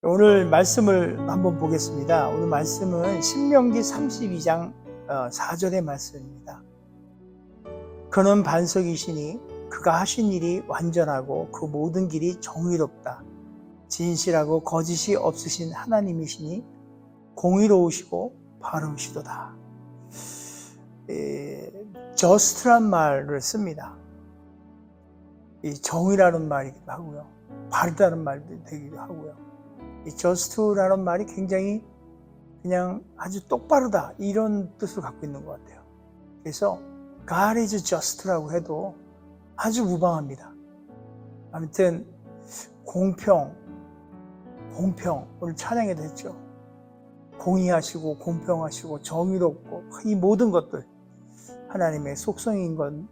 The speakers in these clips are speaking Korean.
오늘 말씀을 한번 보겠습니다. 오늘 말씀은 신명기 32장 4절의 말씀입니다. 그는 반석이시니 그가 하신 일이 완전하고 그 모든 길이 정의롭다. 진실하고 거짓이 없으신 하나님이시니 공의로우시고 바르시도다. just란 말을 씁니다. 이 정의라는 말이기도 하고요. 바르다는 말도 되기도 하고요. 이 just라는 말이 굉장히 그냥 아주 똑바르다 이런 뜻을 갖고 있는 것 같아요. 그래서 God is just라고 해도 아주 무방합니다. 아무튼 공평 오늘 찬양에도 했죠. 공의하시고 공평하시고 정의롭고 이 모든 것들 하나님의 속성인 건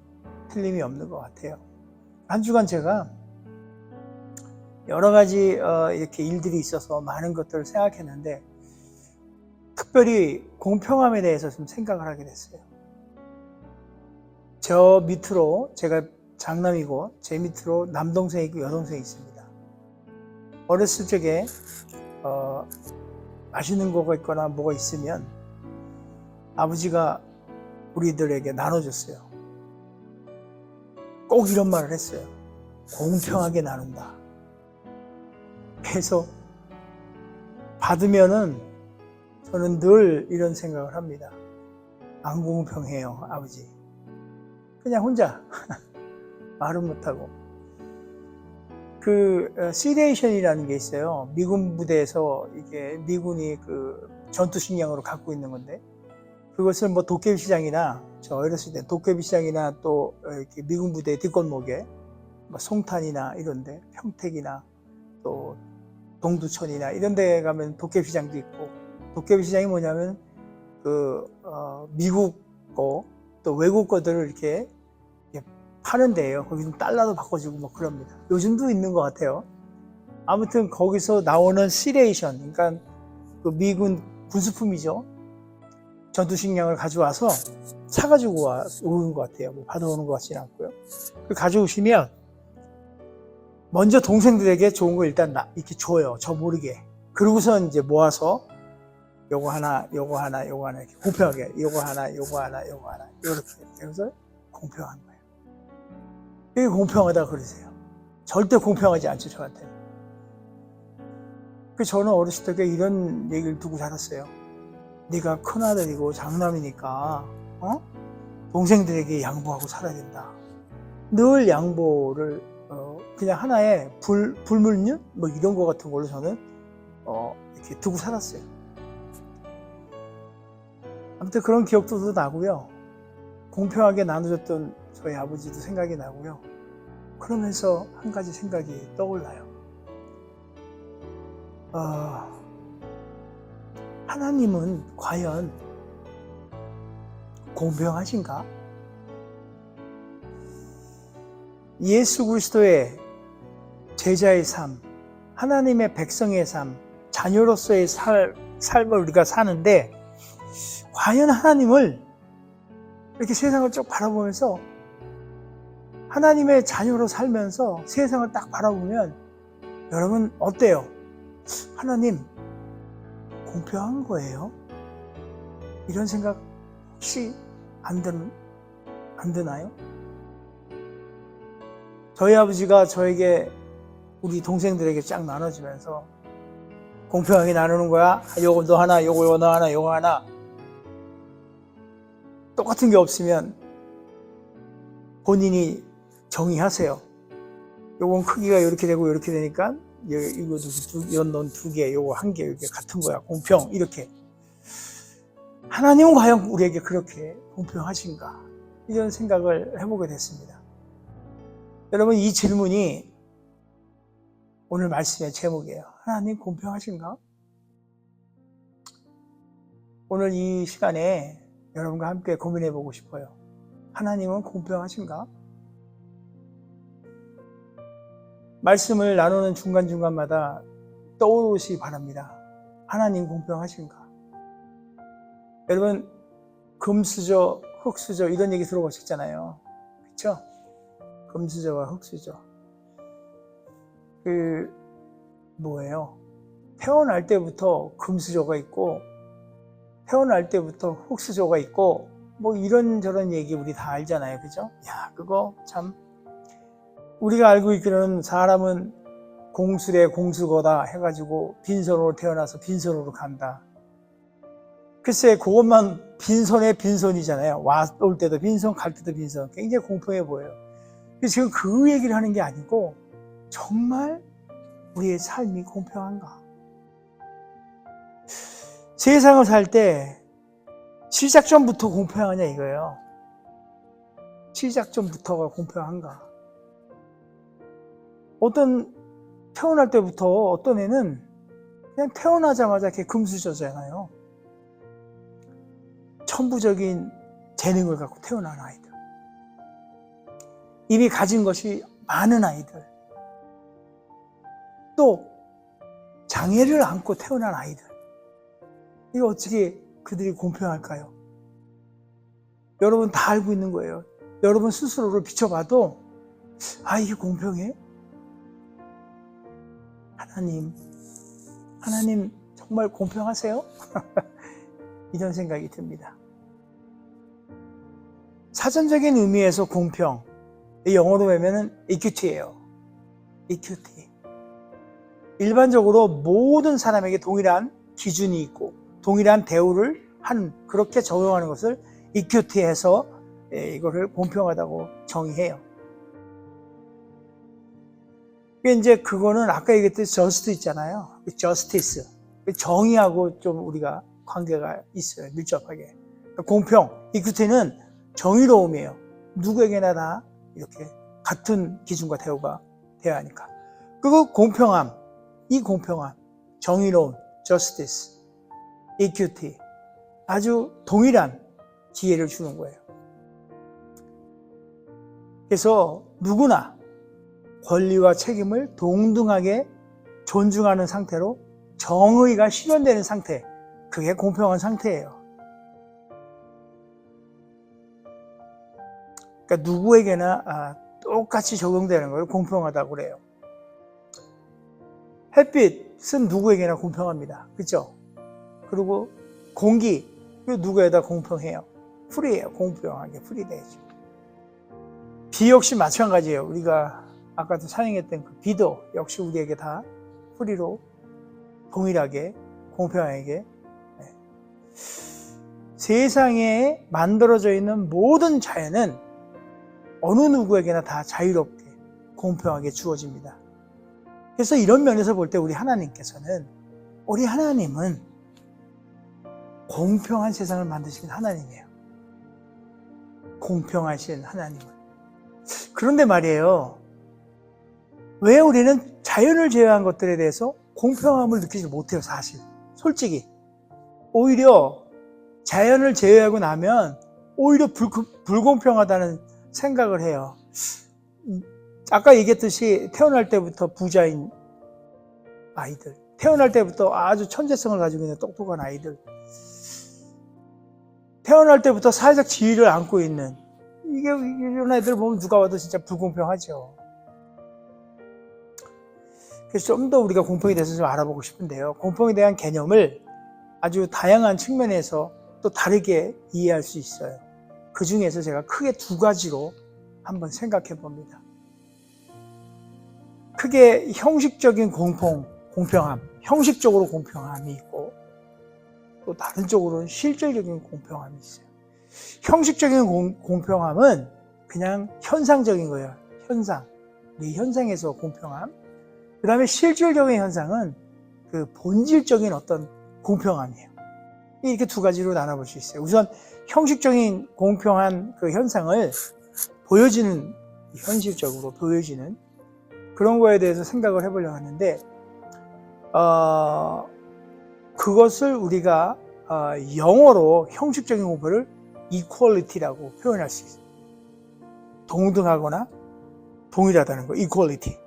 틀림이 없는 것 같아요. 한 주간 제가 여러 가지 이렇게 일들이 있어서 많은 것들을 생각했는데 특별히 공평함에 대해서 좀 생각을 하게 됐어요. 저 밑으로 제가 장남이고 제 밑으로 남동생이 있고 여동생이 있습니다. 어렸을 적에 맛있는 거가 있거나 뭐가 있으면 아버지가 우리들에게 나눠줬어요. 꼭 이런 말을 했어요. 공평하게 나눈다. 그래서 받으면은 저는 늘 이런 생각을 합니다. 안 공평해요, 아버지. 그냥 혼자 말은 못하고. 그 시레이션이라는 게 있어요. 미군 부대에서 이게 미군이 그 전투식량으로 갖고 있는 건데 그것을 뭐 도깨비시장이나 저 어렸을 때 도깨비시장이나 또 이렇게 미군 부대 뒷골목에 뭐 송탄이나 이런데 평택이나 또 동두천이나 이런 데 가면 도깨비시장도 있고, 도깨비시장이 뭐냐면 미국 거 또 외국 거들을 이렇게 파는 데예요. 거기는 달러도 바꿔주고 뭐 그럽니다. 요즘도 있는 것 같아요. 아무튼 거기서 나오는 시레이션, 그러니까 그 미군 군수품이죠. 전투식량을 가져와서 사가지고 오는 것 같아요. 뭐 받아오는 것 같지는 않고요. 그 가져오시면 먼저 동생들에게 좋은 거 일단 이렇게 줘요. 저 모르게. 그러고서 이제 모아서 요거 하나 이렇게 공평하게 요거 하나 이렇게. 그래서 공평한 거예요. 이게 공평하다 그러세요. 절대 공평하지 않죠, 저한테는. 저는 어렸을 때 이런 얘기를 두고 자랐어요. 네가 큰아들이고 장남이니까 동생들에게 양보하고 살아야 된다. 늘 양보를 그냥 하나의 불물류? 뭐 이런 거 같은 걸로 저는 이렇게 두고 살았어요. 아무튼 그런 기억도 나고요. 공평하게 나눠줬던 저희 아버지도 생각이 나고요. 그러면서 한 가지 생각이 떠올라요. 하나님은 과연 공평하신가? 예수 그리스도의 제자의 삶, 하나님의 백성의 삶, 자녀로서의 삶을 우리가 사는데 과연 하나님을 이렇게 세상을 쭉 바라보면서 하나님의 자녀로 살면서 세상을 딱 바라보면 여러분 어때요? 하나님 공평한 거예요? 이런 생각 혹시 안 드나요? 저희 아버지가 저에게 우리 동생들에게 쫙 나눠주면서 공평하게 나누는 거야. 요거 너 하나, 요거 너 하나, 요거 하나. 똑같은 게 없으면 본인이 정의하세요. 요건 크기가 이렇게 되고 이렇게 되니까 이건 넌 2개, 요거 1개, 이렇게 같은 거야. 공평 이렇게. 하나님은 과연 우리에게 그렇게 공평하신가? 이런 생각을 해보게 됐습니다. 여러분 이 질문이 오늘 말씀의 제목이에요. 하나님 공평하신가? 오늘 이 시간에 여러분과 함께 고민해 보고 싶어요. 하나님은 공평하신가? 말씀을 나누는 중간중간마다 떠오르시기 바랍니다. 하나님 공평하신가? 여러분 금수저, 흙수저 이런 얘기 들어보셨잖아요. 그렇죠? 금수저와 흙수저. 뭐예요? 태어날 때부터 금수저가 있고 태어날 때부터 흙수저가 있고 뭐 이런저런 얘기 우리 다 알잖아요. 그죠? 야, 그거 참 우리가 알고 있기로는 사람은 공술의 공수거다 해가지고 빈손으로 태어나서 빈손으로 간다. 글쎄 그것만 빈손의 빈손이잖아요. 올 때도 빈손 갈 때도 빈손. 굉장히 공평해 보여요. 지금 그 얘기를 하는 게 아니고 정말 우리의 삶이 공평한가? 세상을 살 때 시작점부터 공평하냐 이거예요. 시작점부터가 공평한가? 태어날 때부터 어떤 애는 그냥 태어나자마자 이렇게 금수저잖아요. 천부적인 재능을 갖고 태어난 아이들. 이미 가진 것이 많은 아이들. 또 장애를 안고 태어난 아이들. 이거 어떻게 그들이 공평할까요? 여러분 다 알고 있는 거예요. 여러분 스스로를 비춰봐도 이게 공평해? 하나님 정말 공평하세요? 이런 생각이 듭니다. 사전적인 의미에서 공평, 영어로 하면은 equity예요. equity. 일반적으로 모든 사람에게 동일한 기준이 있고 동일한 대우를 하는, 그렇게 적용하는 것을 equity해서 이거를 공평하다고 정의해요. 이제 그거는 아까 얘기했듯이 just 있잖아요. justice. 정의하고 좀 우리가 관계가 있어요. 밀접하게. 공평, equity는 정의로움이에요. 누구에게나 다 이렇게 같은 기준과 대우가 돼야 하니까. 그리고 공평함, 이 공평함, 정의로움, justice, equity. 아주 동일한 기회를 주는 거예요. 그래서 누구나 권리와 책임을 동등하게 존중하는 상태로 정의가 실현되는 상태, 그게 공평한 상태예요. 그러니까 누구에게나 똑같이 적용되는 걸 공평하다고 그래요. 햇빛은 누구에게나 공평합니다. 그렇죠? 그리고 공기, 누구에다 공평해요. 프리해요. 공평하게 프리되죠. 비 역시 마찬가지예요. 우리가 아까도 사용했던 그 비도 역시 우리에게 다 프리로 동일하게 공평하게. 세상에 만들어져 있는 모든 자연은 어느 누구에게나 다 자유롭게 공평하게 주어집니다. 그래서 이런 면에서 볼 때 우리 하나님은 공평한 세상을 만드신 하나님이에요. 공평하신 하나님은. 그런데 말이에요, 왜 우리는 자연을 제외한 것들에 대해서 공평함을 느끼지 못해요, 사실. 솔직히. 오히려 자연을 제외하고 나면 오히려 불공평하다는 생각을 해요. 아까 얘기했듯이 태어날 때부터 부자인 아이들, 태어날 때부터 아주 천재성을 가지고 있는 똑똑한 아이들, 태어날 때부터 사회적 지위를 안고 있는 이런 애들 보면 누가 봐도 진짜 불공평하죠. 그래서 좀 더 우리가 공평에 대해서 좀 알아보고 싶은데요. 공평에 대한 개념을 아주 다양한 측면에서 또 다르게 이해할 수 있어요. 그 중에서 제가 크게 두 가지로 한번 생각해 봅니다. 크게 형식적인 공평함, 형식적으로 공평함이 있고 또 다른 쪽으로는 실질적인 공평함이 있어요. 형식적인 공평함은 그냥 현상적인 거예요. 현상. 우리 현상에서 공평함. 그 다음에 실질적인 현상은 그 본질적인 어떤 공평함이에요. 이렇게 두 가지로 나눠볼 수 있어요. 우선 형식적인 공평한 그 현상을 보여지는, 현실적으로 보여지는 그런 거에 대해서 생각을 해보려고 하는데, 그것을 우리가 영어로 형식적인 공평을 equality라고 표현할 수 있어요. 동등하거나 동일하다는 거, equality.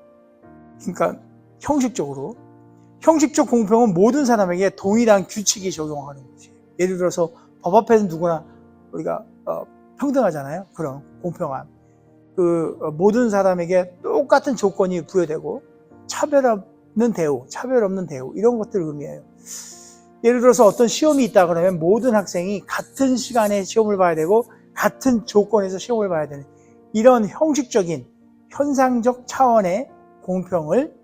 그러니까 형식적 공평은 모든 사람에게 동일한 규칙이 적용하는 거지. 예를 들어서 법 앞에는 누구나 우리가 평등하잖아요. 그런 공평함. 모든 사람에게 똑같은 조건이 부여되고 차별화 없는 대우, 차별 없는 대우, 이런 것들을 의미해요. 예를 들어서 어떤 시험이 있다 그러면 모든 학생이 같은 시간에 시험을 봐야 되고 같은 조건에서 시험을 봐야 되는 이런 형식적인 현상적 차원의 공평을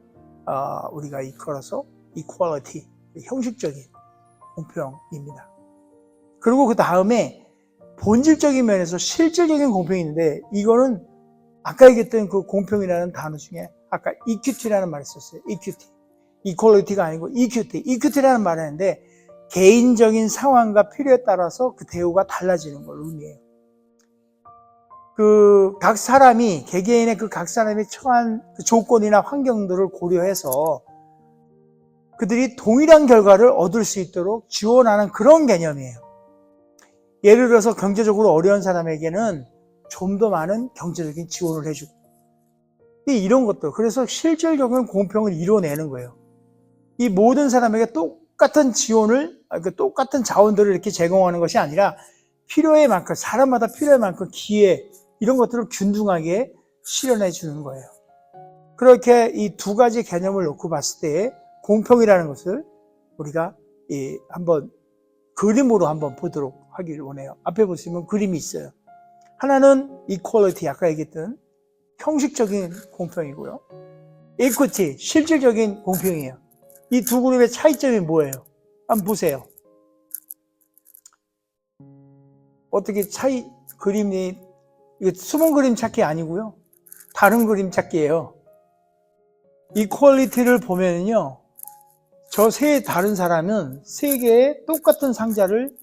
우리가 이끌어서 equality, 형식적인 공평입니다. 그리고 그 다음에 본질적인 면에서 실질적인 공평이 있는데, 이거는 아까 얘기했던 그 공평이라는 단어 중에 아까 equity라는 말을 썼어요. equity. equality가 아니고 equity. equity라는 말을 하는데 개인적인 상황과 필요에 따라서 그 대우가 달라지는 걸 의미해요. 각 사람이, 개개인의 각 사람이 처한 그 조건이나 환경들을 고려해서 그들이 동일한 결과를 얻을 수 있도록 지원하는 그런 개념이에요. 예를 들어서 경제적으로 어려운 사람에게는 좀 더 많은 경제적인 지원을 해주고, 이런 것들, 그래서 실질적인 공평을 이뤄내는 거예요. 이 모든 사람에게 똑같은 지원을, 똑같은 자원들을 이렇게 제공하는 것이 아니라 필요에 만큼, 사람마다 필요에 만큼 기회, 이런 것들을 균등하게 실현해 주는 거예요. 그렇게 이 두 가지 개념을 놓고 봤을 때 공평이라는 것을 우리가 한번 그림으로 한번 보도록 하기를 원해요. 앞에 보시면 그림이 있어요. 하나는 equality, 아까 얘기했던 형식적인 공평이고요. equity, 실질적인 공평이에요. 이 두 그룹의 차이점이 뭐예요? 한번 보세요. 어떻게 그림이, 이거 숨은 그림 찾기 아니고요. 다른 그림 찾기예요. equality를 보면요. 저 다른 사람은 세 개의 똑같은 상자를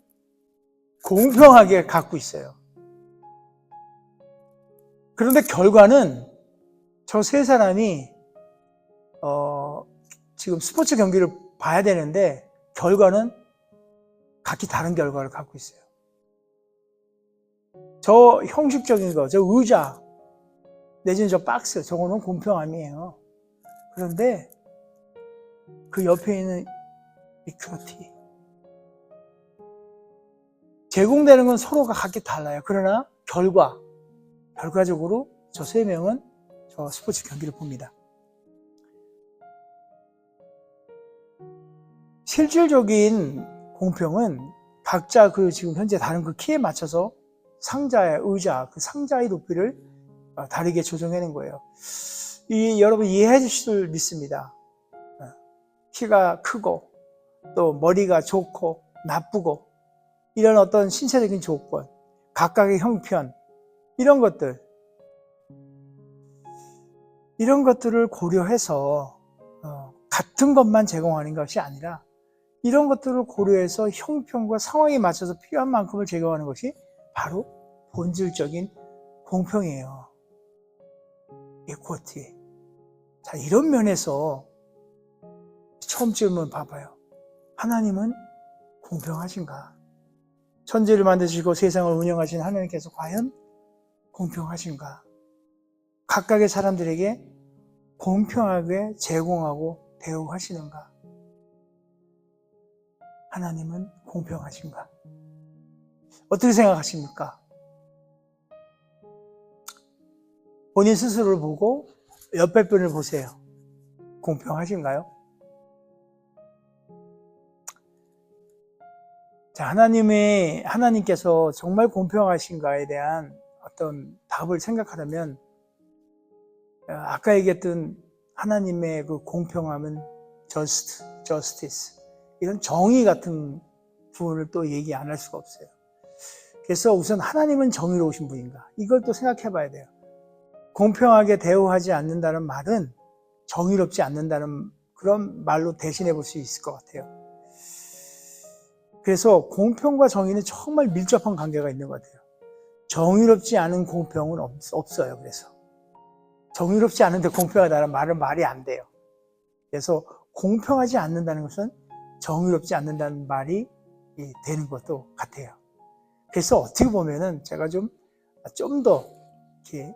공평하게 갖고 있어요. 그런데 결과는 저 세 사람이 지금 스포츠 경기를 봐야 되는데 결과는 각기 다른 결과를 갖고 있어요. 저 형식적인 거, 저 의자 내지는 저 박스, 저거는 공평함이에요. 그런데 그 옆에 있는 equity, 제공되는 건 서로가 각기 달라요. 그러나 결과적으로 저 세 명은 저 스포츠 경기를 봅니다. 실질적인 공평은 각자 지금 현재 다른 그 키에 맞춰서 의자, 그 상자의 높이를 다르게 조정하는 거예요. 여러분 이해해 주실 믿습니다. 키가 크고 또 머리가 좋고 나쁘고 이런 어떤 신체적인 조건, 각각의 형편, 이런 것들을 고려해서 같은 것만 제공하는 것이 아니라 이런 것들을 고려해서 형편과 상황에 맞춰서 필요한 만큼을 제공하는 것이 바로 본질적인 공평이에요. equity. 자, 이런 면에서 처음 질문 봐봐요. 하나님은 공평하신가? 천지를 만드시고 세상을 운영하신 하나님께서 과연 공평하신가? 각각의 사람들에게 공평하게 제공하고 대우하시는가? 하나님은 공평하신가? 어떻게 생각하십니까? 본인 스스로를 보고 옆에 분을 보세요. 공평하신가요? 자, 하나님께서 정말 공평하신가에 대한 어떤 답을 생각하려면 아까 얘기했던 하나님의 그 공평함은 justice, 이런 정의 같은 부분을 또 얘기 안 할 수가 없어요. 그래서 우선 하나님은 정의로우신 분인가? 이걸 또 생각해 봐야 돼요. 공평하게 대우하지 않는다는 말은 정의롭지 않는다는 그런 말로 대신해 볼 수 있을 것 같아요. 그래서 공평과 정의는 정말 밀접한 관계가 있는 것 같아요. 정의롭지 않은 공평은 없어요. 그래서 정의롭지 않은데 공평하다는 말은 말이 안 돼요. 그래서 공평하지 않는다는 것은 정의롭지 않는다는 말이 되는 것도 같아요. 그래서 어떻게 보면은 제가 좀 더 이렇게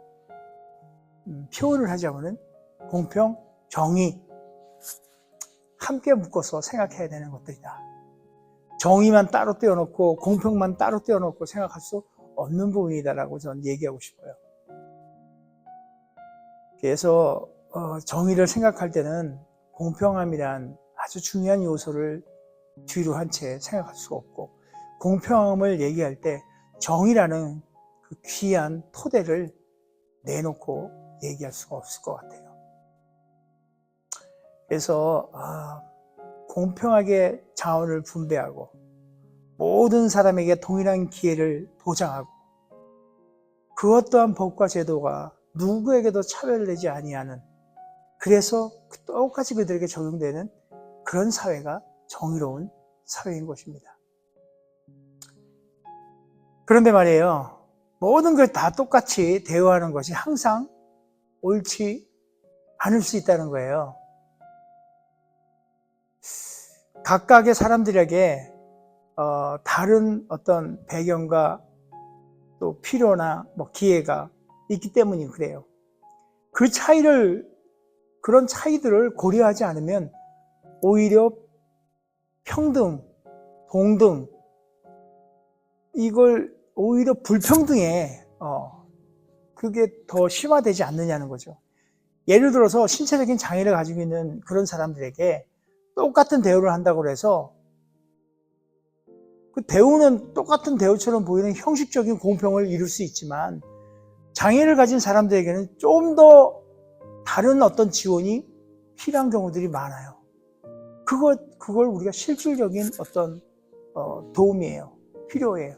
표현을 하자면은 공평, 정의 함께 묶어서 생각해야 되는 것들이다. 정의만 따로 떼어놓고 공평만 따로 떼어놓고 생각할 수 없는 부분이다라고 저는 얘기하고 싶어요. 그래서 정의를 생각할 때는 공평함이란 아주 중요한 요소를 뒤로 한 채 생각할 수가 없고, 공평함을 얘기할 때 정의라는 그 귀한 토대를 내놓고 얘기할 수가 없을 것 같아요. 그래서 공평하게 자원을 분배하고 모든 사람에게 동일한 기회를 보장하고, 그 어떠한 법과 제도가 누구에게도 차별되지 아니하는, 그래서 똑같이 그들에게 적용되는 그런 사회가 정의로운 사회인 것입니다. 그런데 말이에요, 모든 걸 다 똑같이 대우하는 것이 항상 옳지 않을 수 있다는 거예요. 각각의 사람들에게 다른 어떤 배경과 또 필요나 기회가 있기 때문이 그래요. 그런 차이들을 고려하지 않으면 오히려 평등, 동등, 이걸 오히려 불평등에 그게 더 심화되지 않느냐는 거죠. 예를 들어서 신체적인 장애를 가지고 있는 그런 사람들에게 똑같은 대우를 한다고 해서 그 대우는 똑같은 대우처럼 보이는 형식적인 공평을 이룰 수 있지만, 장애를 가진 사람들에게는 좀 더 다른 어떤 지원이 필요한 경우들이 많아요. 그걸 우리가 실질적인 어떤 도움이에요. 필요해요.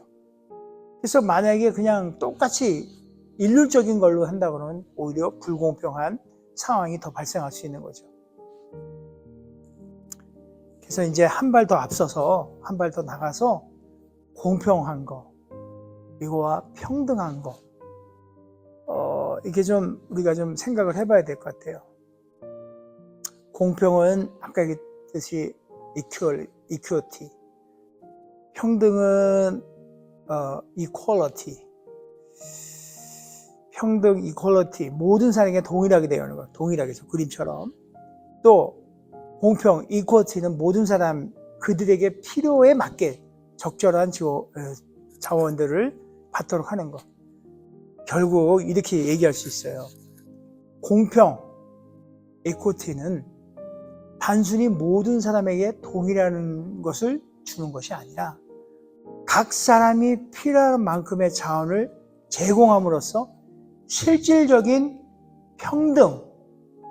그래서 만약에 그냥 똑같이 일률적인 걸로 한다 그러면 오히려 불공평한 상황이 더 발생할 수 있는 거죠. 그래서 이제 한 발 더 앞서서, 한 발 더 나가서 공평한 거, 이거와 평등한 거, 이게 좀 우리가 좀 생각을 해봐야 될 것 같아요. 공평은 아까 얘기했듯이 equity, 평등은 equality, 평등, equality, 모든 사람에게 동일하게 되는 거, 동일하게 해서 그림처럼. 또 공평, equality는 모든 사람 그들에게 필요에 맞게 적절한 자원들을 받도록 하는 것. 결국 이렇게 얘기할 수 있어요. 공평, equity는 단순히 모든 사람에게 동일한 것을 주는 것이 아니라 각 사람이 필요한 만큼의 자원을 제공함으로써 실질적인 평등,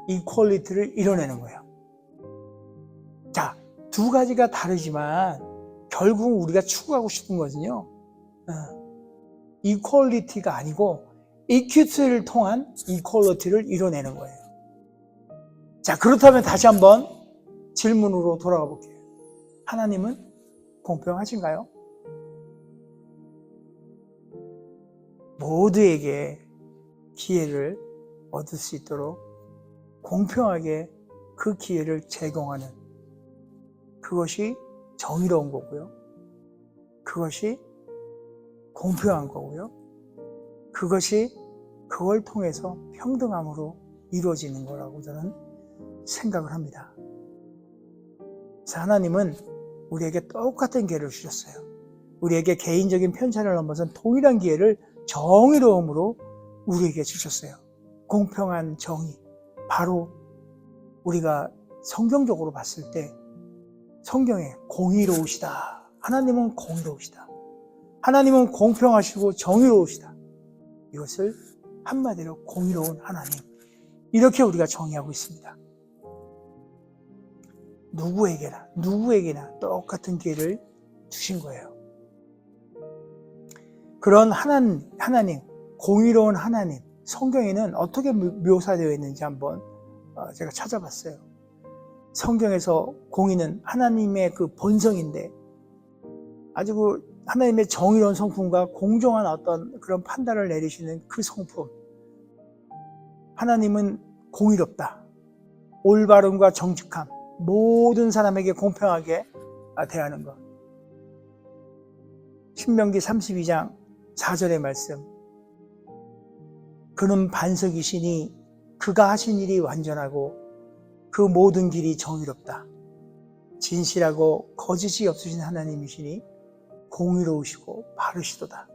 equality를 이뤄내는 거예요. 자, 두 가지가 다르지만 결국 우리가 추구하고 싶은 것은요, equality가 아니고 equity를 통한 equality를 이뤄내는 거예요. 자, 그렇다면 다시 한번 질문으로 돌아가 볼게요. 하나님은 공평하신가요? 모두에게 기회를 얻을 수 있도록 공평하게 그 기회를 제공하는, 그것이 정의로운 거고요. 그것이 공평한 거고요. 그걸 통해서 평등함으로 이루어지는 거라고 저는 생각을 합니다. 그래서 하나님은 우리에게 똑같은 기회를 주셨어요. 우리에게 개인적인 편차를 넘어선 동일한 기회를 정의로움으로 우리에게 주셨어요. 공평한 정의, 바로 우리가 성경적으로 봤을 때 성경에 공의로우시다, 하나님은 공의로우시다, 하나님은 공평하시고 정의로우시다, 이것을 한마디로 공의로운 하나님, 이렇게 우리가 정의하고 있습니다. 누구에게나 똑같은 기회를 주신 거예요. 그런 하나님, 공의로운 하나님, 성경에는 어떻게 묘사되어 있는지 한번 제가 찾아봤어요. 성경에서 공의는 하나님의 그 본성인데, 아주 하나님의 정의로운 성품과 공정한 어떤 그런 판단을 내리시는 그 성품. 하나님은 공의롭다, 올바름과 정직함, 모든 사람에게 공평하게 대하는 것. 신명기 32장 4절의 말씀, 그는 반석이시니 그가 하신 일이 완전하고 그 모든 길이 정의롭다. 진실하고 거짓이 없으신 하나님이시니 공의로우시고 바르시도다.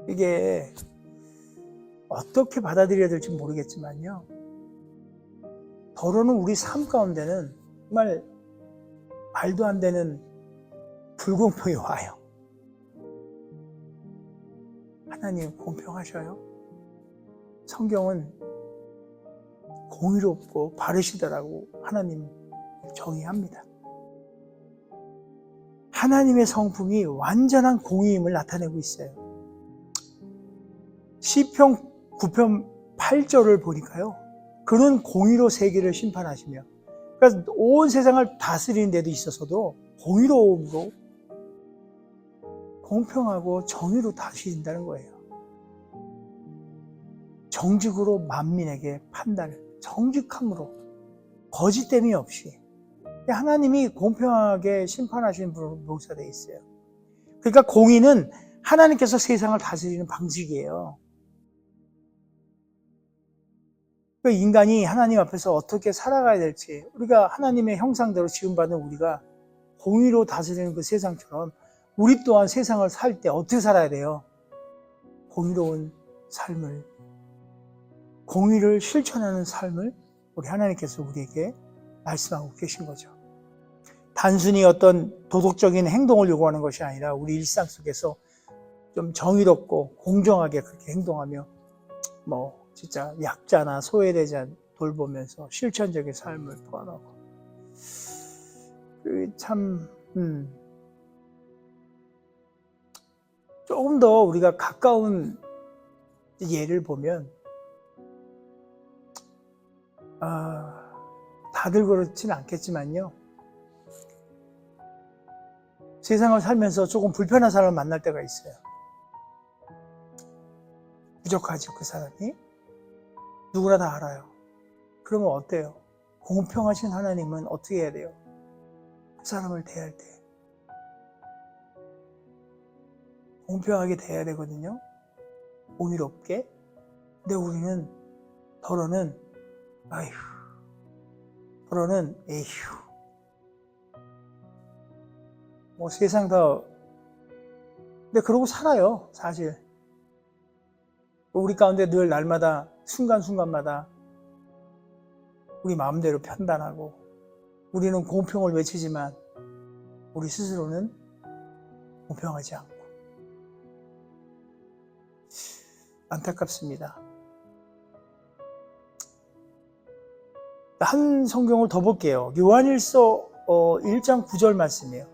이게 어떻게 받아들여야 될지 모르겠지만요. 더러는 우리 삶 가운데는 정말 말도 안 되는 불공평이 와요. 하나님 공평하셔요? 성경은 공의롭고 바르시더라고 하나님 정의합니다. 하나님의 성품이 완전한 공의임을 나타내고 있어요. 시편 9편 8절을 보니까요. 그는 공의로 세계를 심판하시며, 그러니까 온 세상을 다스리는 데도 있어서도 공의로움으로 공평하고 정의로 다스린다는 거예요. 정직으로 만민에게 판단을, 정직함으로 거짓됨이 없이 하나님이 공평하게 심판하시는 분으로 묘사되어 있어요. 그러니까 공의는 하나님께서 세상을 다스리는 방식이에요. 인간이 하나님 앞에서 어떻게 살아가야 될지, 우리가 하나님의 형상대로 지음받은 우리가 공의로 다스리는 그 세상처럼 우리 또한 세상을 살 때 어떻게 살아야 돼요? 공의로운 삶을, 공의를 실천하는 삶을 우리 하나님께서 우리에게 말씀하고 계신 거죠. 단순히 어떤 도덕적인 행동을 요구하는 것이 아니라 우리 일상 속에서 좀 정의롭고 공정하게 그렇게 행동하며 진짜 약자나 소외되자 돌보면서 실천적인 삶을 포함하고, 참 조금 더 우리가 가까운 예를 보면, 다들 그렇지는 않겠지만요, 세상을 살면서 조금 불편한 사람을 만날 때가 있어요. 부족하죠, 그 사람이. 누구나 다 알아요. 그러면 어때요? 공평하신 하나님은 어떻게 해야 돼요? 그 사람을 대할 때 공평하게 대해야 되거든요. 공의롭게. 근데 우리는 더러는 아휴, 더러는 에휴, 세상 다. 근데 그러고 살아요, 사실. 우리 가운데 늘 날마다 순간순간마다 우리 마음대로 판단하고, 우리는 공평을 외치지만 우리 스스로는 공평하지 않고 안타깝습니다. 한 성경을 더 볼게요. 요한일서 1장 9절 말씀이에요.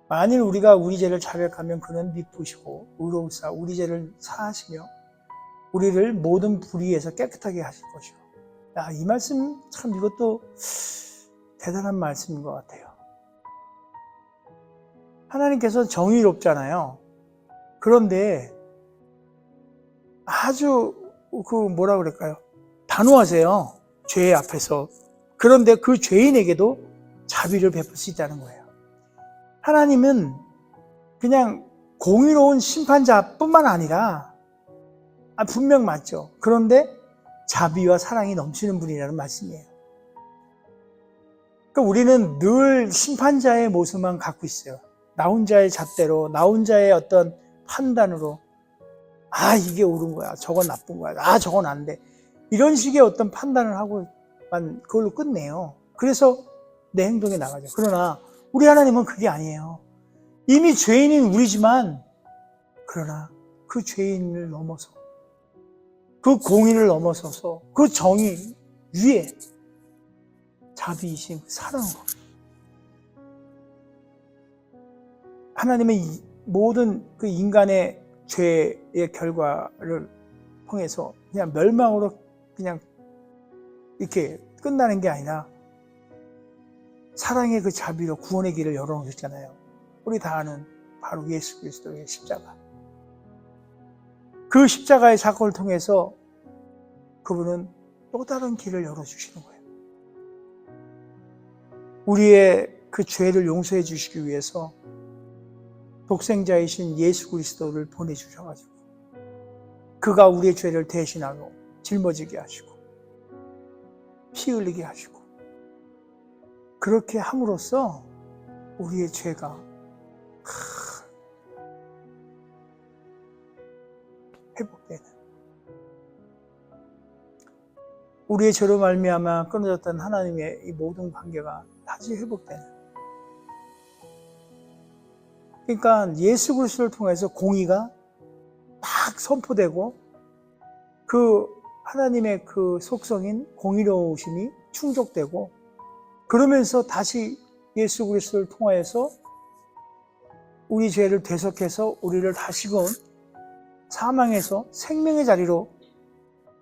만일 우리가 우리 죄를 자백하면 그는 미쁘시고 의로우사 우리 죄를 사하시며 우리를 모든 불의에서 깨끗하게 하실 것이요. 이 말씀 참 이것도 대단한 말씀인 것 같아요. 하나님께서 정의롭잖아요. 그런데 아주 뭐라 그럴까요? 단호하세요. 죄 앞에서. 그런데 그 죄인에게도 자비를 베풀 수 있다는 거예요. 하나님은 그냥 공의로운 심판자뿐만 아니라, 분명 맞죠. 그런데 자비와 사랑이 넘치는 분이라는 말씀이에요. 그러니까 우리는 늘 심판자의 모습만 갖고 있어요. 나 혼자의 잣대로, 나 혼자의 어떤 판단으로, 이게 옳은 거야, 저건 나쁜 거야, 저건 안 돼, 이런 식의 어떤 판단을 하고만 그걸로 끝내요. 그래서 내 행동에 나가죠. 그러나 우리 하나님은 그게 아니에요. 이미 죄인인 우리지만, 그러나 그 죄인을 넘어서, 그 공의를 넘어서서 그 정의 위에 자비이신 사랑으로 하나님의 모든 그 인간의 죄의 결과를 통해서 그냥 멸망으로 그냥 이렇게 끝나는 게 아니라 사랑의 그 자비로 구원의 길을 열어놓으셨잖아요. 우리 다 아는 바로 예수 그리스도의 십자가. 그 십자가의 사건을 통해서 그분은 또 다른 길을 열어주시는 거예요. 우리의 그 죄를 용서해 주시기 위해서 독생자이신 예수 그리스도를 보내주셔가지고 그가 우리의 죄를 대신하고 짊어지게 하시고 피 흘리게 하시고, 그렇게 함으로써 우리의 죄가 회복되는, 우리의 죄로 말미암아 끊어졌던 하나님의 이 모든 관계가 다시 회복되는. 그러니까 예수 그리스도를 통해서 공의가 딱 선포되고 그 하나님의 그 속성인 공의로우심이 충족되고, 그러면서 다시 예수 그리스도를 통하여서 우리 죄를 대속해서 우리를 다시금 사망에서 생명의 자리로,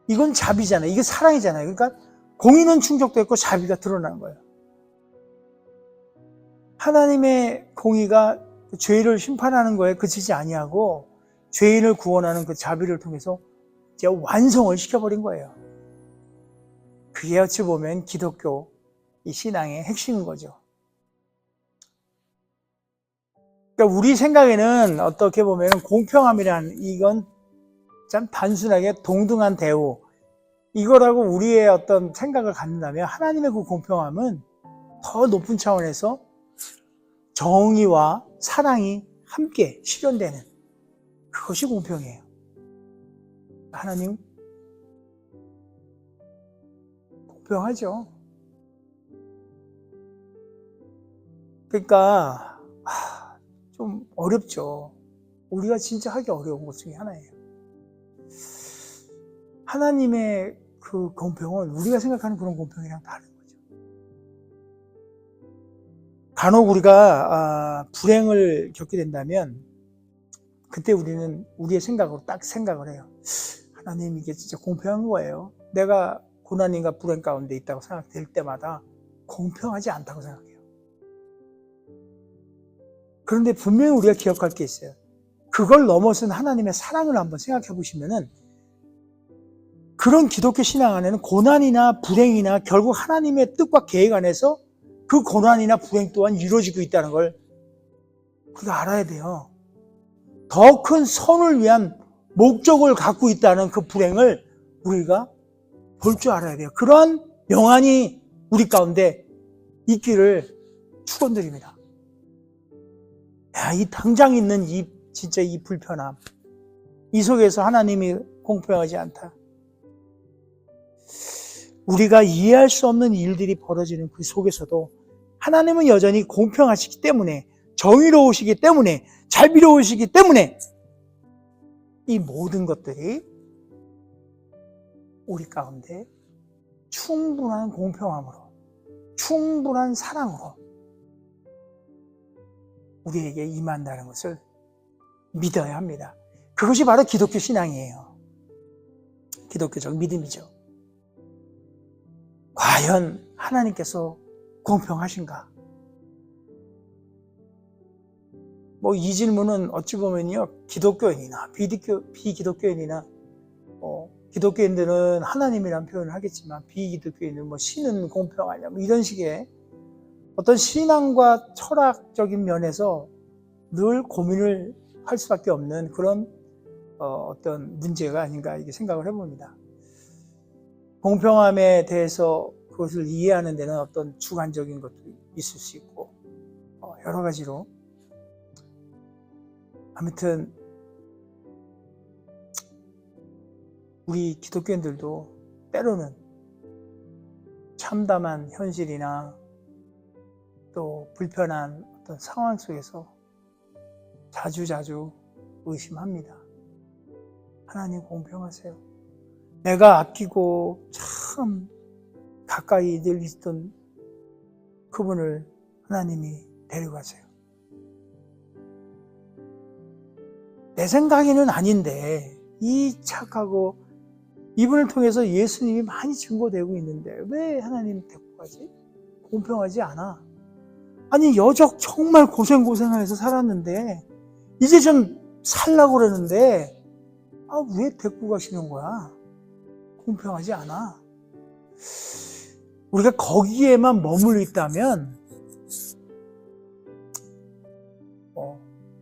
이건 자비잖아요. 이게 사랑이잖아요. 그러니까 공의는 충족됐고 자비가 드러나는 거예요. 하나님의 공의가 죄를 심판하는 거에 그치지 아니하고 죄인을 구원하는 그 자비를 통해서 이제 완성을 시켜버린 거예요. 그게 어찌 보면 기독교 이 신앙의 핵심인 거죠. 그러니까 우리 생각에는 어떻게 보면 공평함이란, 이건 참 단순하게 동등한 대우, 이거라고 우리의 어떤 생각을 갖는다면, 하나님의 그 공평함은 더 높은 차원에서 정의와 사랑이 함께 실현되는, 그것이 공평이에요. 하나님 공평하죠. 그러니까 좀 어렵죠. 우리가 진짜 하기 어려운 것 중에 하나예요. 하나님의 그 공평은 우리가 생각하는 그런 공평이랑 다른 거죠. 간혹 우리가 불행을 겪게 된다면 그때 우리는 우리의 생각으로 딱 생각을 해요. 하나님, 이게 진짜 공평한 거예요. 내가 고난인가 불행 가운데 있다고 생각될 때마다 공평하지 않다고 생각해요. 그런데 분명히 우리가 기억할 게 있어요. 그걸 넘어선 하나님의 사랑을 한번 생각해 보시면은, 그런 기독교 신앙 안에는 고난이나 불행이나 결국 하나님의 뜻과 계획 안에서 그 고난이나 불행 또한 이루어지고 있다는 걸 우리가 알아야 돼요. 더 큰 선을 위한 목적을 갖고 있다는 그 불행을 우리가 볼 줄 알아야 돼요. 그러한 영안이 우리 가운데 있기를 축원드립니다. 이 당장 있는 진짜 이 불편함, 이 속에서 하나님이 공평하지 않다, 우리가 이해할 수 없는 일들이 벌어지는 그 속에서도 하나님은 여전히 공평하시기 때문에, 정의로우시기 때문에, 자비로우시기 때문에 이 모든 것들이 우리 가운데 충분한 공평함으로, 충분한 사랑으로 우리에게 임한다는 것을 믿어야 합니다. 그것이 바로 기독교 신앙이에요. 기독교적 믿음이죠. 과연 하나님께서 공평하신가? 이 질문은 어찌 보면요, 기독교인이나 비기독교인이나, 기독교인들은 하나님이라는 표현을 하겠지만 비기독교인은 신은 공평하냐, 이런 식의 어떤 신앙과 철학적인 면에서 늘 고민을 할 수밖에 없는 그런 어떤 문제가 아닌가, 이렇게 생각을 해봅니다. 공평함에 대해서 그것을 이해하는 데는 어떤 주관적인 것도 있을 수 있고, 여러 가지로. 아무튼 우리 기독교인들도 때로는 참담한 현실이나 또 불편한 어떤 상황 속에서 자주 의심합니다. 하나님 공평하세요. 내가 아끼고 참 가까이 늘 있던 그분을 하나님이 데려가세요. 내 생각에는 아닌데 이 착하고 이분을 통해서 예수님이 많이 증거되고 있는데 왜 하나님 데리고 가지? 공평하지 않아. 아니, 여적 정말 고생해서 살았는데 이제 좀 살라고 그러는데 왜 데리고 가시는 거야? 공평하지 않아. 우리가 거기에만 머물러 있다면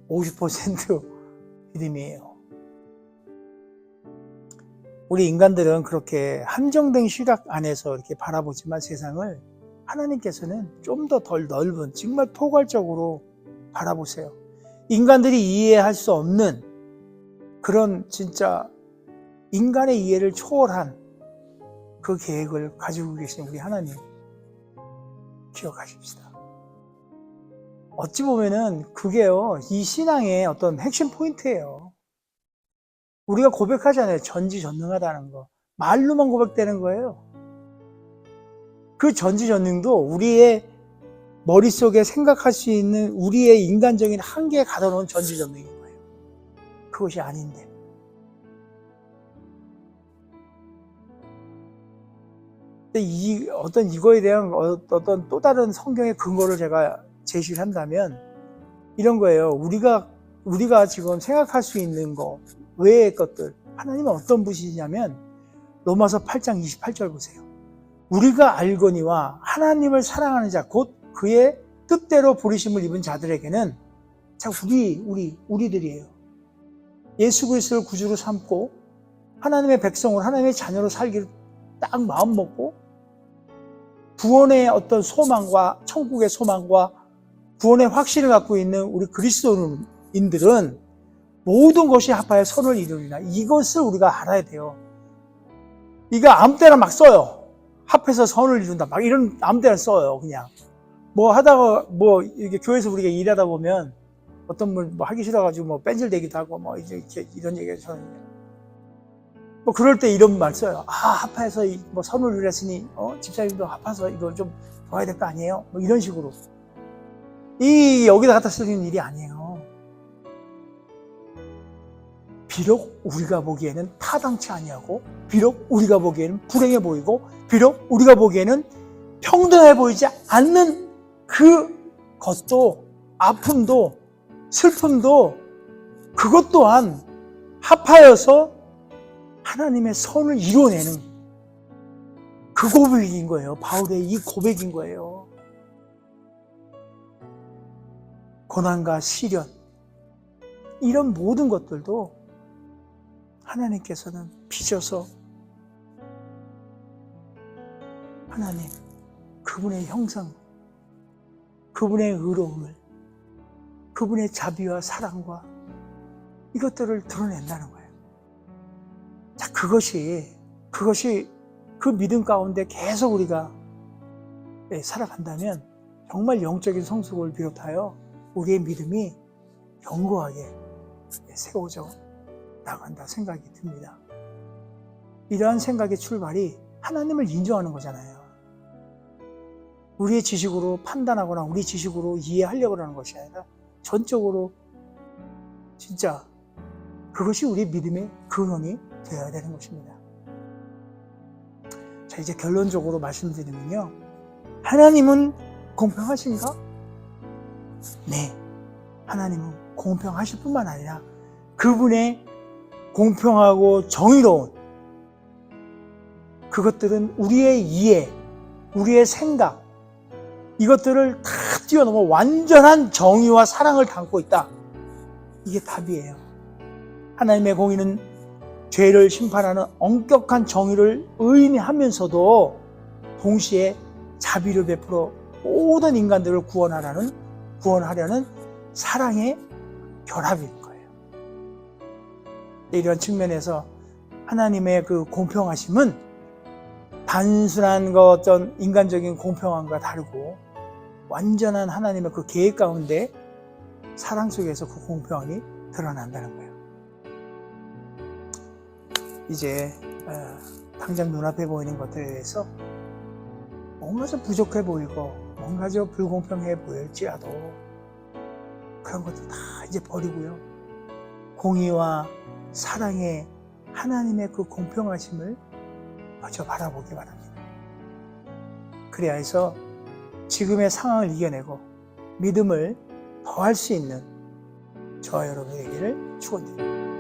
50% 믿음이에요. 우리 인간들은 그렇게 한정된 시각 안에서 이렇게 바라보지만 세상을, 하나님께서는 좀 더 덜 넓은, 정말 포괄적으로 바라보세요. 인간들이 이해할 수 없는 그런 진짜 인간의 이해를 초월한 그 계획을 가지고 계신 우리 하나님 기억하십시다. 어찌 보면은 그게요, 이 신앙의 어떤 핵심 포인트예요. 우리가 고백하잖아요. 전지전능하다는 거. 말로만 고백되는 거예요. 그 전지전능도 우리의 머릿속에 생각할 수 있는 우리의 인간적인 한계에 가둬놓은 전지전능인 거예요. 그것이 아닌데. 근데 이거에 대한 어떤 또 다른 성경의 근거를 제가 제시를 한다면 이런 거예요. 우리가 지금 생각할 수 있는 거 외의 것들, 하나님은 어떤 분이시냐면 로마서 8장 28절 보세요. 우리가 알거니와 하나님을 사랑하는 자 곧 그의 뜻대로 부르심을 입은 자들에게는 자 우리들이에요. 예수 그리스도를 구주로 삼고 하나님의 백성으로 하나님의 자녀로 살기를 딱 마음 먹고 구원의 어떤 소망과 천국의 소망과 구원의 확신을 갖고 있는 우리 그리스도인들은 모든 것이 합하여 선을 이루리라. 이것을 우리가 알아야 돼요. 이거 아무 때나 막 써요. 합해서 선을 이룬다. 막 이런 아무 때나 써요. 그냥 뭐 하다가 뭐 이렇게 교회에서 우리가 일하다 보면 어떤 분 뭐 하기 싫어가지고 뭐 뺀질대기도 하고 뭐 이제 이렇게 이런 얘기를 저는 뭐 그럴 때 이런 말 써요. 합해서 뭐 선을 이루었으니 집사님도 합해서 이거 좀 도와야 될 거 아니에요? 뭐 이런 식으로. 여기다 갖다 쓰는 일이 아니에요. 비록 우리가 보기에는 타당치 아니하고, 비록 우리가 보기에는 불행해 보이고, 비록 우리가 보기에는 평등해 보이지 않는 그 것도, 아픔도, 슬픔도, 그것 또한 합하여서 하나님의 선을 이루어내는 그 고백인 거예요. 바울의 이 고백인 거예요. 고난과 시련, 이런 모든 것들도 하나님께서는 빚어서 하나님, 그분의 형상, 그분의 의로움을, 그분의 자비와 사랑과 이것들을 드러낸다는 거예요. 자, 그것이 그 믿음 가운데 계속 우리가 살아간다면 정말 영적인 성숙을 비롯하여 우리의 믿음이 견고하게 세워져 나간다 생각이 듭니다. 이러한 생각의 출발이 하나님을 인정하는 거잖아요. 우리의 지식으로 판단하거나 우리 지식으로 이해하려고 하는 것이 아니라 전적으로 진짜 그것이 우리 믿음의 근원이 되어야 되는 것입니다. 자, 이제 결론적으로 말씀드리면요. 하나님은 공평하신가? 네. 하나님은 공평하실 뿐만 아니라 그분의 공평하고 정의로운 그것들은 우리의 이해, 우리의 생각, 이것들을 다 뛰어넘어 완전한 정의와 사랑을 담고 있다. 이게 답이에요. 하나님의 공의는 죄를 심판하는 엄격한 정의를 의미하면서도 동시에 자비를 베풀어 모든 인간들을 구원하려는 사랑의 결합인 거예요. 이런 측면에서 하나님의 그 공평하심은 단순한 어떤 인간적인 공평함과 다르고 완전한 하나님의 그 계획 가운데 사랑 속에서 그 공평함이 드러난다는 거예요. 이제 당장 눈앞에 보이는 것들에 대해서 뭔가 좀 부족해 보이고 뭔가 좀 불공평해 보일지라도 그런 것도 다 이제 버리고요. 공의와 사랑의 하나님의 그 공평하심을 마저 바라보기 바랍니다. 그래야 해서 지금의 상황을 이겨내고 믿음을 더할 수 있는 저와 여러분의 얘기를 축원드립니다.